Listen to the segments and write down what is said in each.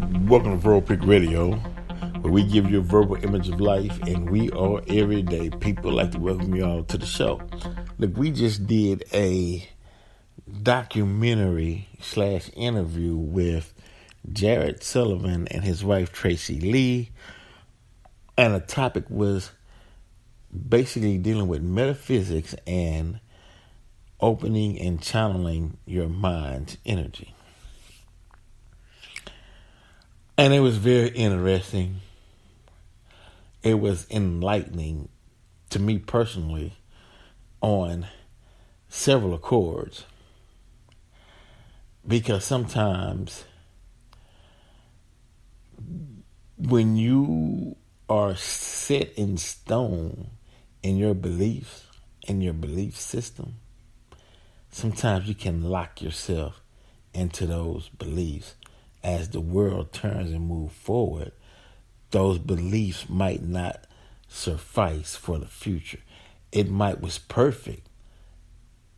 Welcome to Verbal Pick Radio, where we give you a verbal image of life, and we are everyday people. I'd like to welcome you all to the show. Look, we just did a documentary/interview with Jared Sullivan and his wife Tracy Lee, and the topic was basically dealing with metaphysics and opening and channeling your mind's energy. And it was very interesting. It was enlightening to me personally on several accords. Because sometimes when you are set in stone in your beliefs, in your belief system, sometimes you can lock yourself into those beliefs. As the world turns and moves forward, those beliefs might not suffice for the future. It might was perfect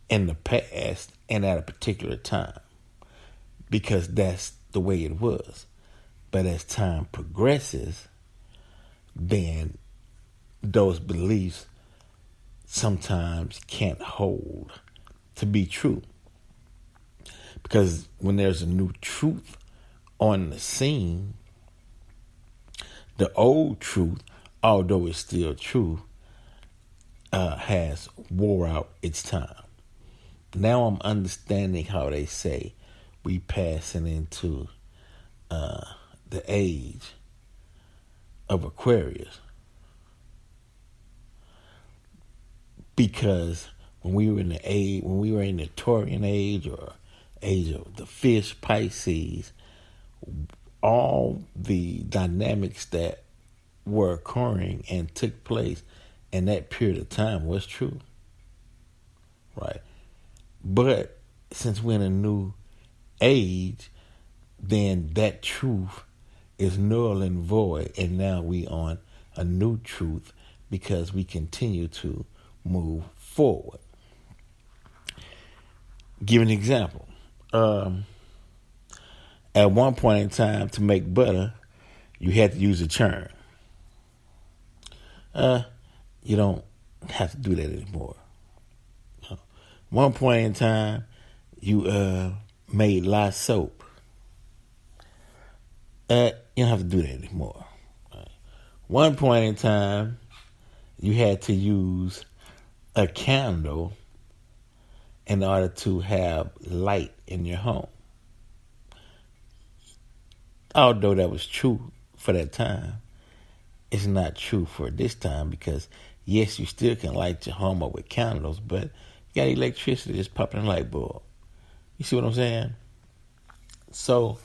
in the past and at a particular time because that's the way it was. But as time progresses, then those beliefs sometimes can't hold to be true. Because when there's a new truth on the scene, the old truth, although it's still true, has wore out its time. Now I'm understanding how they say we passing into the age of Aquarius. Because when we were in the Taurian age or age of the fish, Pisces, all the dynamics that were occurring and took place in that period of time was true. Right? But since we're in a new age, then that truth is null and void, and now we on a new truth because we continue to move forward. Give an example. At one point in time, to make butter, you had to use a churn. You don't have to do that anymore. One point in time, you made lye soap. You don't have to do that anymore. One point in time, you had to use a candle in order to have light in your home. Although that was true for that time, it's not true for this time because, yes, you still can light your home up with candles, but you got electricity just popping a light bulb. You see what I'm saying? So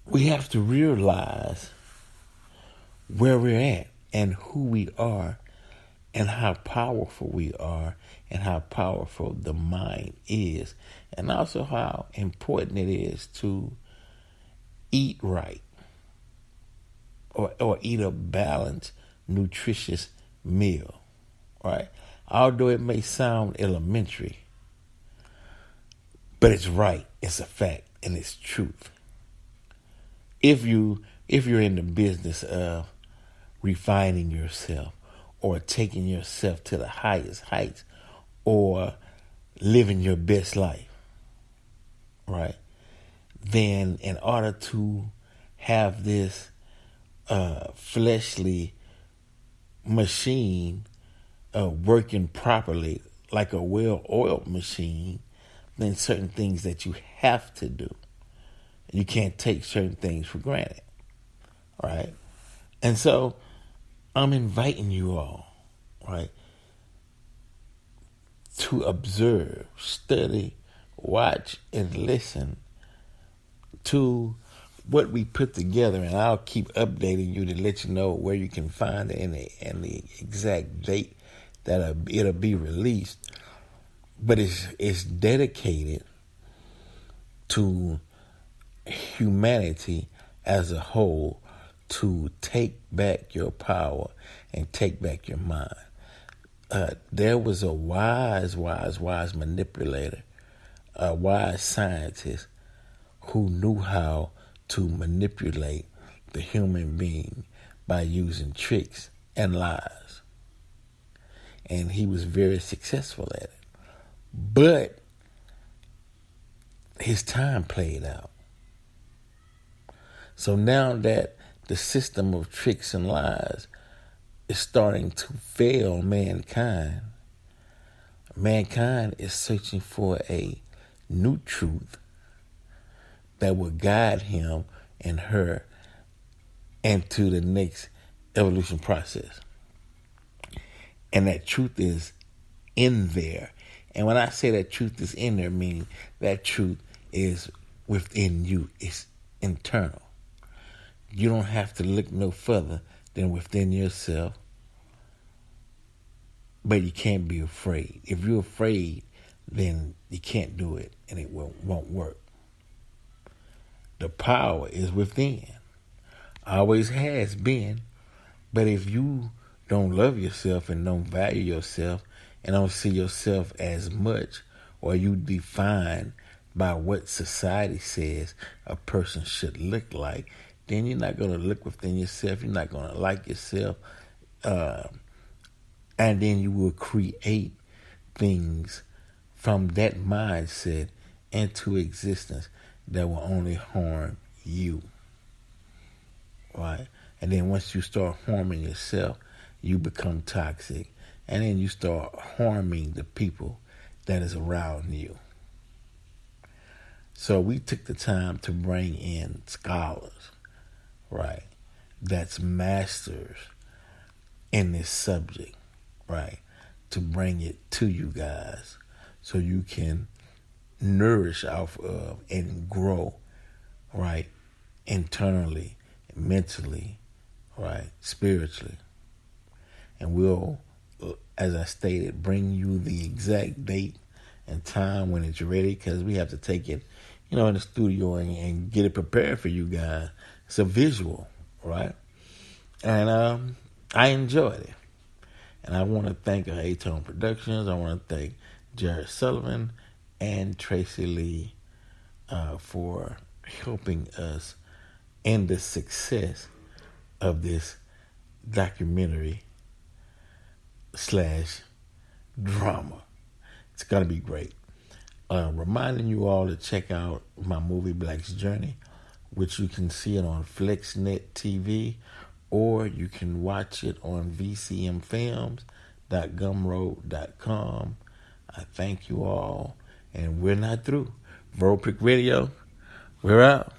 we have to realize where we're at and who we are and how powerful we are and how powerful the mind is, and also how important it is to eat right or eat a balanced, nutritious meal, right? Although it may sound elementary, but it's right, it's a fact, and it's truth. If you're in the business of refining yourself or taking yourself to the highest heights or living your best life, right? Then in order to have this fleshly machine working properly like a well-oiled machine, then certain things that you have to do. You can't take certain things for granted, right? And so I'm inviting you all, right, to observe, study, watch, and listen to what we put together, and I'll keep updating you to let you know where you can find it and the exact date that it'll be released. But it's dedicated to humanity as a whole to take back your power and take back your mind. There was a wise manipulator, a wise scientist who knew how to manipulate the human being by using tricks and lies. And he was very successful at it. But his time played out. So now that the system of tricks and lies is starting to fail mankind, mankind is searching for a new truth that will guide him and her into the next evolution process. And that truth is in there. And when I say that truth is in there, meaning that truth is within you. It's internal. You don't have to look no further than within yourself. But you can't be afraid. If you're afraid, then you can't do it and it won't work. The power is within. Always has been. But if you don't love yourself and don't value yourself and don't see yourself as much, or you define by what society says a person should look like, then you're not going to look within yourself. You're not going to like yourself. And then you will create things from that mindset into existence that will only harm you. Right? And then once you start harming yourself, you become toxic. And then you start harming the people that is around you. So we took the time to bring in scholars, right, that's masters in this subject, right, to bring it to you guys so you can nourish off of and grow, right, internally, mentally, right, spiritually. And we'll, as I stated, bring you the exact date and time when it's ready, because we have to take it, in the studio and get it prepared for you guys. It's a visual, right? And I enjoyed it. And I want to thank A-Tone Productions. I want to thank Jared Sullivan and Tracy Lee for helping us in the success of this documentary / drama. It's going to be great. Reminding you all to check out my movie Black's Journey, which you can see it on FlexNet TV, or you can watch it on vcmfilms.gumroad.com. I thank you all, and we're not through. Verbal Prick Radio, we're out.